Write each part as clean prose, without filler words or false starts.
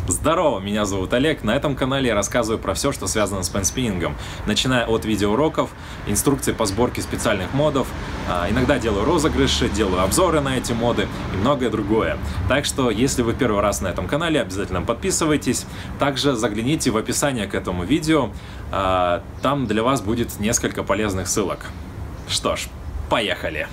Здорово, меня зовут Олег. На этом канале я рассказываю про все, что связано с пенспиннингом, начиная от видеоуроков, инструкций по сборке специальных модов, иногда делаю розыгрыши, делаю обзоры на эти моды и многое другое. Так что, если вы первый раз на этом канале, обязательно подписывайтесь. Также загляните в описание к этому видео, там для вас будет несколько полезных ссылок. Что ж, поехали!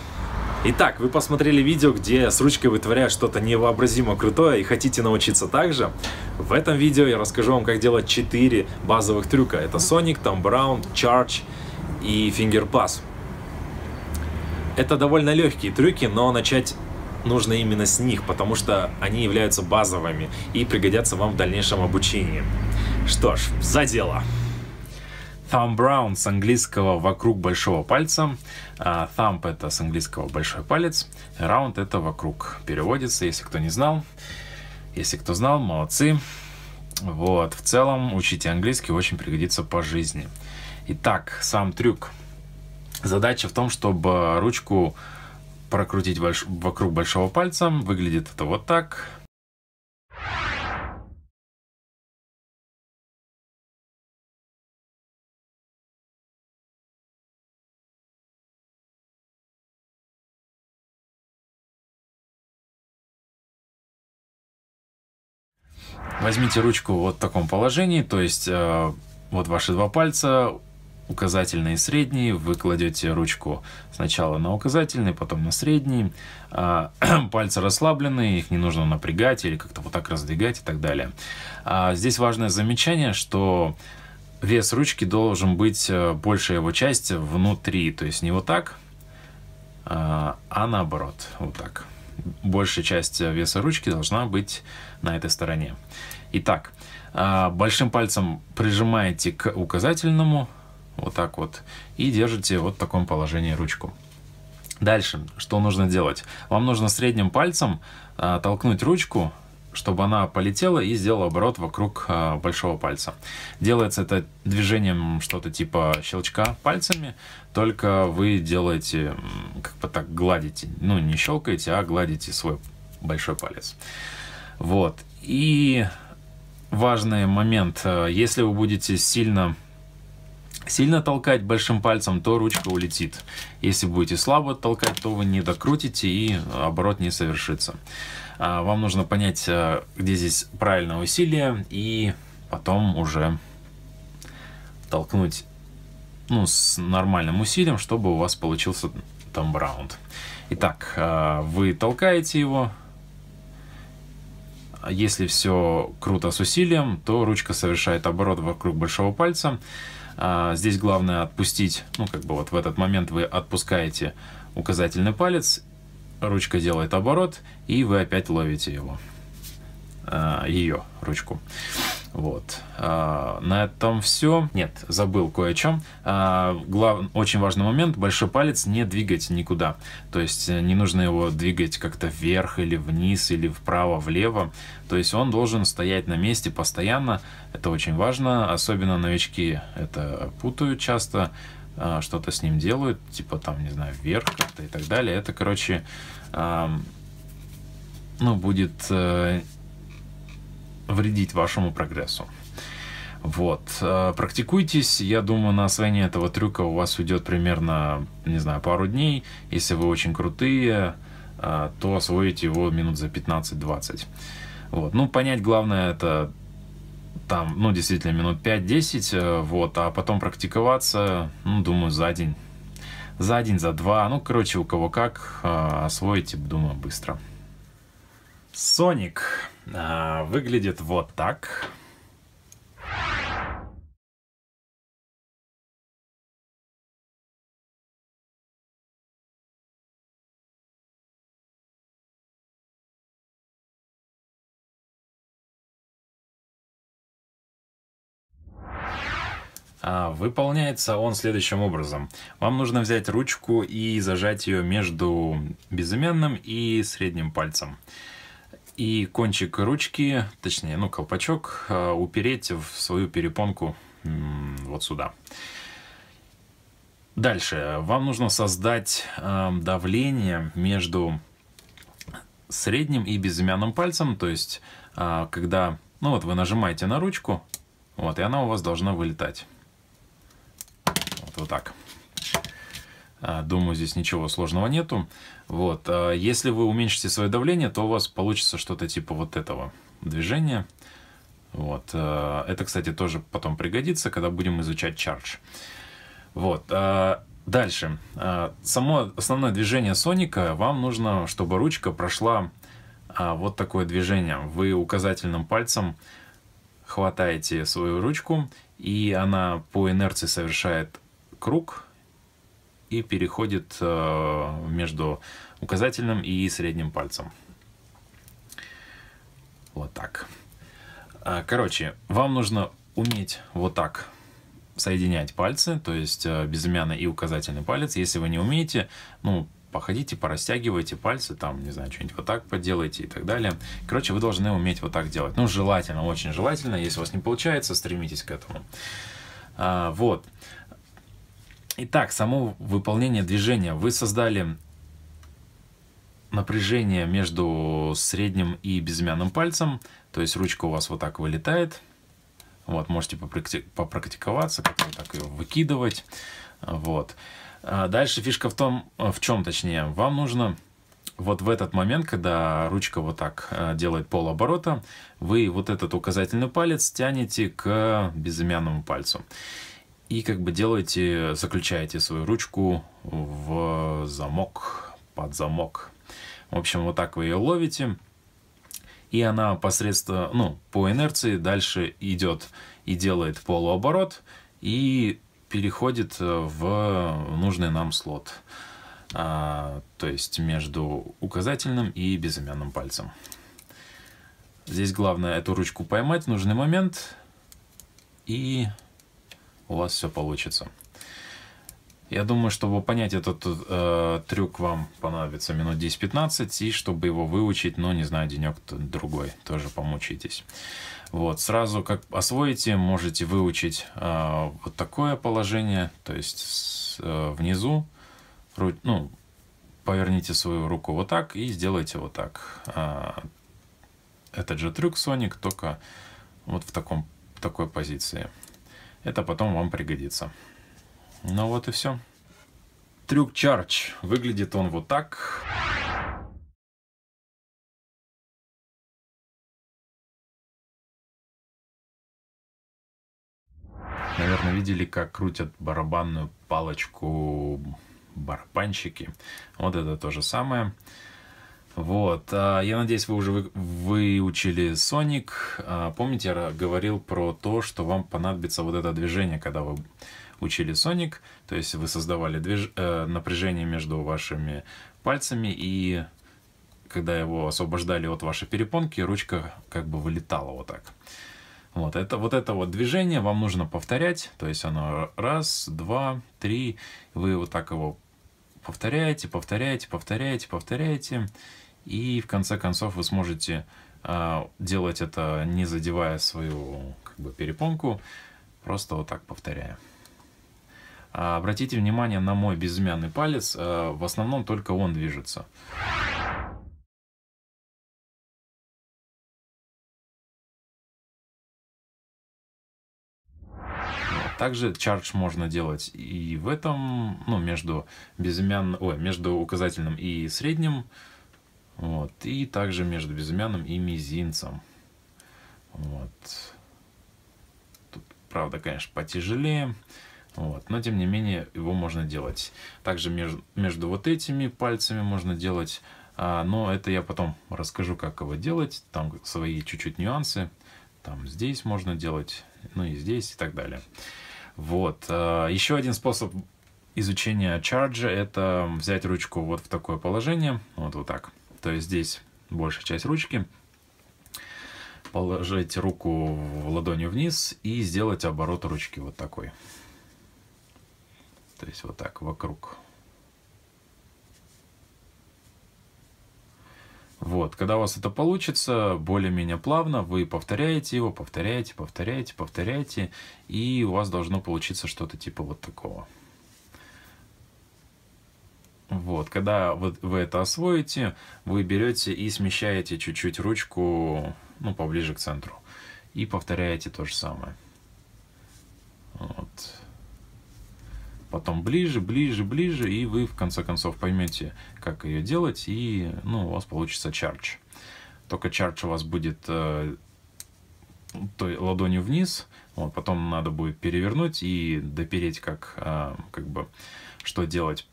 Итак, вы посмотрели видео, где с ручкой вытворяют что-то невообразимо крутое и хотите научиться так же. В этом видео я расскажу вам, как делать 4 базовых трюка. Это Sonic, Thumb Around, Charge и Finger Pass. Это довольно легкие трюки, но начать нужно именно с них, потому что они являются базовыми и пригодятся вам в дальнейшем обучении. Что ж, за дело! Thumb Around с английского «вокруг большого пальца». Thumb — это с английского «большой палец». Around — это «вокруг». Переводится, если кто не знал. Если кто знал, молодцы. Вот, в целом, учите английский, очень пригодится по жизни. Итак, сам трюк. Задача в том, чтобы ручку прокрутить вокруг большого пальца. Выглядит это вот так. Возьмите ручку вот в таком положении, то есть вот ваши два пальца, указательный и средний, вы кладете ручку сначала на указательный, потом на средний, пальцы расслаблены, их не нужно напрягать или как-то вот так раздвигать и так далее. Здесь важное замечание, что вес ручки должен быть большая его часть внутри, то есть не вот так, а наоборот, вот так. Большая часть веса ручки должна быть на этой стороне. Итак, большим пальцем прижимаете к указательному, вот так вот, и держите вот в таком положении ручку. Дальше, что нужно делать? Вам нужно средним пальцем толкнуть ручку, чтобы она полетела и сделала оборот вокруг большого пальца. Делается это движением что-то типа щелчка пальцами, только вы делаете, как бы так гладите, ну не щелкаете, а гладите свой большой палец. Вот. И важный момент, если вы будете сильно толкать большим пальцем, то ручка улетит. Если будете слабо толкать, то вы не докрутите и оборот не совершится. Вам нужно понять, где здесь правильное усилие, и потом уже толкнуть с нормальным усилием, чтобы у вас получился Thumb Around. Итак, вы толкаете его. Если все круто с усилием, то ручка совершает оборот вокруг большого пальца. Здесь главное отпустить, вот в этот момент вы отпускаете указательный палец, ручка делает оборот, и вы опять ловите ее ручку. Вот. На этом все. Нет, забыл кое о чем. Очень важный момент: большой палец не двигать никуда. То есть не нужно его двигать как-то вверх или вниз, или вправо, влево. То есть он должен стоять на месте постоянно. Это очень важно. Особенно новички это путают часто. Что-то с ним делают, типа там, не знаю, вверх как-то и так далее. Это, короче, будет вредить вашему прогрессу. Вот. Практикуйтесь. Я думаю, на освоение этого трюка у вас уйдет примерно, не знаю, пару дней. Если вы очень крутые, то освоите его минут за 15-20. Вот. Понять главное это там, действительно, минут 5-10, вот, а потом практиковаться, думаю, за день, за два, короче, у кого как, освоите, думаю, быстро. Sonic выглядит вот так. Выполняется он следующим образом. Вам нужно взять ручку и зажать ее между безымянным и средним пальцем. И кончик ручки, точнее, колпачок, упереть в свою перепонку вот сюда. Дальше вам нужно создать давление между средним и безымянным пальцем, то есть когда Ну вот вы нажимаете на ручку, вот, и она у вас должна вылетать. Вот так. Думаю, здесь ничего сложного нету. Вот. Если вы уменьшите свое давление, то у вас получится что-то типа вот этого движения. Вот. Это, кстати, тоже потом пригодится, когда будем изучать Charge. Вот. Дальше. Само основное движение Соника, вам нужно, чтобы ручка прошла вот такое движение. Вы указательным пальцем хватаете свою ручку, и она по инерции совершает круг и переходит между указательным и средним пальцем. Вот так. Короче, вам нужно уметь вот так соединять пальцы, то есть безымянный и указательный палец. Если вы не умеете, ну, походите, порастягивайте пальцы, там, не знаю, что-нибудь вот так поделайте и так далее. Короче, вы должны уметь вот так делать. Ну, желательно, очень желательно. Если у вас не получается, стремитесь к этому. Вот. Итак, само выполнение движения. Вы создали напряжение между средним и безымянным пальцем. То есть ручка у вас вот так вылетает. Вот, можете попрактиковаться, как вот так ее выкидывать. Вот. Дальше фишка в чем точнее. Вам нужно вот в этот момент, когда ручка вот так делает полоборота, вы вот этот указательный палец тянете к безымянному пальцу. И как бы заключаете свою ручку в замок, под замок. В общем, вот так вы ее ловите. И она посредством, ну, по инерции дальше идет и делает полуоборот. И переходит в нужный нам слот. То есть между указательным и безымянным пальцем. Здесь главное эту ручку поймать в нужный момент. И у вас все получится. Я думаю, чтобы понять этот трюк, вам понадобится минут 10-15, и чтобы его выучить, ну, не знаю, денек-другой, тоже помучитесь. Вот, сразу как освоите, можете выучить вот такое положение, то есть внизу, ну, поверните свою руку вот так и сделайте вот так. Этот же трюк Sonic, только вот в такой позиции. Это потом вам пригодится. Ну вот и все. Трюк Charge. Выглядит он вот так. Наверное, видели, как крутят барабанную палочку барабанщики. Вот это то же самое. Вот. Я надеюсь, вы уже выучили Sonic. Помните, я говорил про то, что вам понадобится вот это движение, когда вы учили Sonic. То есть вы создавали напряжение между вашими пальцами, и когда его освобождали от вашей перепонки, ручка как бы вылетала вот так. Вот это вот движение вам нужно повторять. То есть оно раз, два, три. Вы вот так его повторяете, повторяете, повторяете, повторяете. И в конце концов вы сможете делать это, не задевая свою как бы перепонку, просто вот так повторяя. Обратите внимание на мой безымянный палец. В основном только он движется. Также Charge можно делать и в этом, ну, между указательным и средним. Вот. И также между безымянным и мизинцем. Вот. Тут, правда, конечно, потяжелее. Вот. Но, тем не менее, его можно делать. Также между вот этими пальцами можно делать. Но это я потом расскажу, как его делать. Там свои чуть-чуть нюансы. Там здесь можно делать, ну и здесь, и так далее. Вот. Еще один способ изучения Charge — это взять ручку вот в такое положение. Вот так. То есть здесь большая часть ручки. Положить руку ладонью вниз и сделать оборот ручки вот такой. То есть вот так вокруг. Вот, когда у вас это получится более-менее плавно, вы повторяете его, повторяете, повторяете, повторяете, и у вас должно получиться что-то типа вот такого. Вот, когда вы это освоите, вы берете и смещаете чуть-чуть ручку ну, поближе к центру. И повторяете то же самое. Вот. Потом ближе, ближе, ближе, и вы в конце концов поймете, как ее делать, и, ну, у вас получится чардж. Только чардж у вас будет ладонью вниз, вот, потом надо будет перевернуть и допереть, как бы, что делать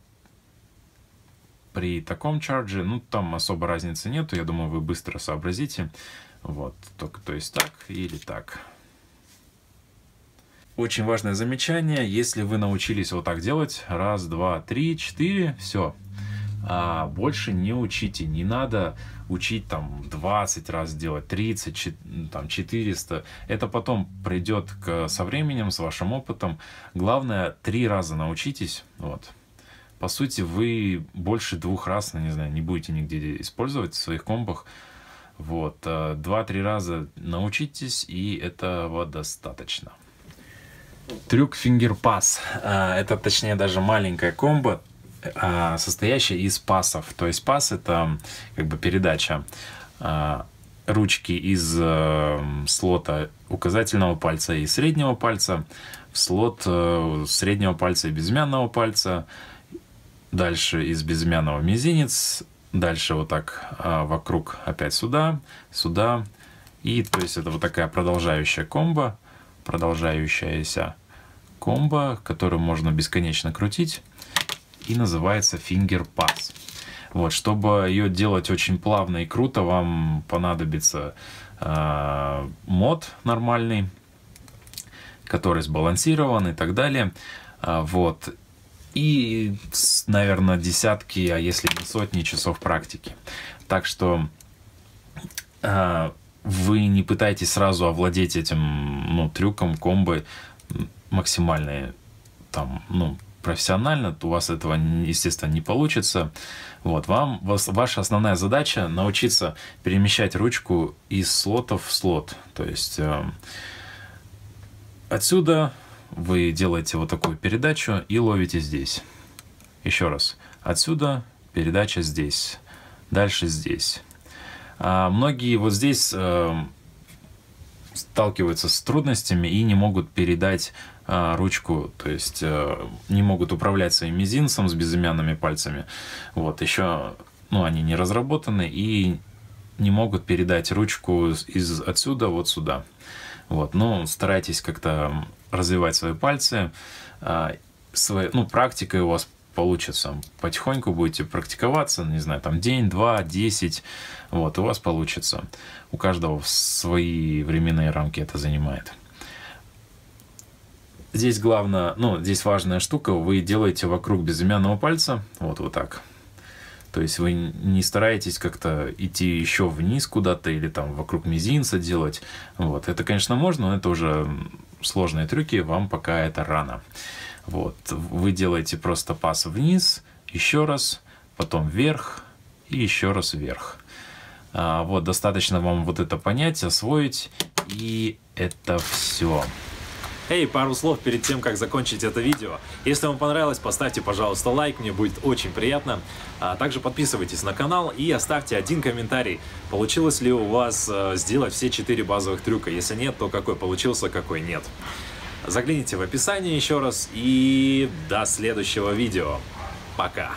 при таком чардже. Ну, там особо разницы нету, я думаю, вы быстро сообразите. Вот, только, то есть так или так. Очень важное замечание, если вы научились вот так делать, 1, 2, 3, 4, все, больше не учите, не надо учить там 20 раз делать, 30, там 400, это потом придет со временем, с вашим опытом, главное 3 раза научитесь, вот. По сути, вы больше 2 раз, не знаю, не будете нигде использовать в своих комбах, вот, 2-3 раза научитесь, и этого достаточно. Трюк Finger Pass. Это, точнее, даже маленькая комбо, состоящая из пасов. То есть пас — это как бы передача ручки из слота указательного пальца и среднего пальца в слот среднего пальца и безымянного пальца. Дальше из безымянного мизинец. Дальше вот так вокруг опять сюда, сюда. И то есть это вот такая продолжающаяся комбо, которую можно бесконечно крутить, и называется Finger Pass. Вот, чтобы ее делать очень плавно и круто, вам понадобится мод нормальный, который сбалансирован и так далее. Вот. И, наверное, десятки, а если не сотни часов практики. Так что вы не пытайтесь сразу овладеть этим, трюком, комбо максимально профессионально, то у вас этого, естественно, не получится. Вот, ваша основная задача научиться перемещать ручку из слотов в слот. То есть отсюда вы делаете вот такую передачу и ловите здесь. Еще раз. Отсюда передача здесь. Дальше здесь. Многие вот здесь сталкиваются с трудностями и не могут передать ручку, то есть не могут управлять своим мизинцем с безымянными пальцами. Вот, еще, они не разработаны и не могут передать ручку отсюда вот сюда. Вот, старайтесь как-то развивать свои пальцы. Практикой у вас получится. Потихоньку будете практиковаться, не знаю, там день, 2, 10, вот, у вас получится. У каждого свои временные рамки это занимает. Здесь главное, здесь важная штука, вы делаете вокруг безымянного пальца, вот так. То есть вы не стараетесь как-то идти еще вниз куда-то или там вокруг мизинца делать. Вот, это, конечно, можно, но это уже сложные трюки, вам пока это рано. Вот, вы делаете просто пас вниз, еще раз, потом вверх и еще раз вверх. Вот, достаточно вам вот это понять, освоить, и это все. Эй, пару слов перед тем, как закончить это видео. Если вам понравилось, поставьте, пожалуйста, лайк, мне будет очень приятно. Также подписывайтесь на канал и оставьте один комментарий. Получилось ли у вас сделать все 4 базовых трюка? Если нет, то какой получился, какой нет. Загляните в описание еще раз и до следующего видео. Пока!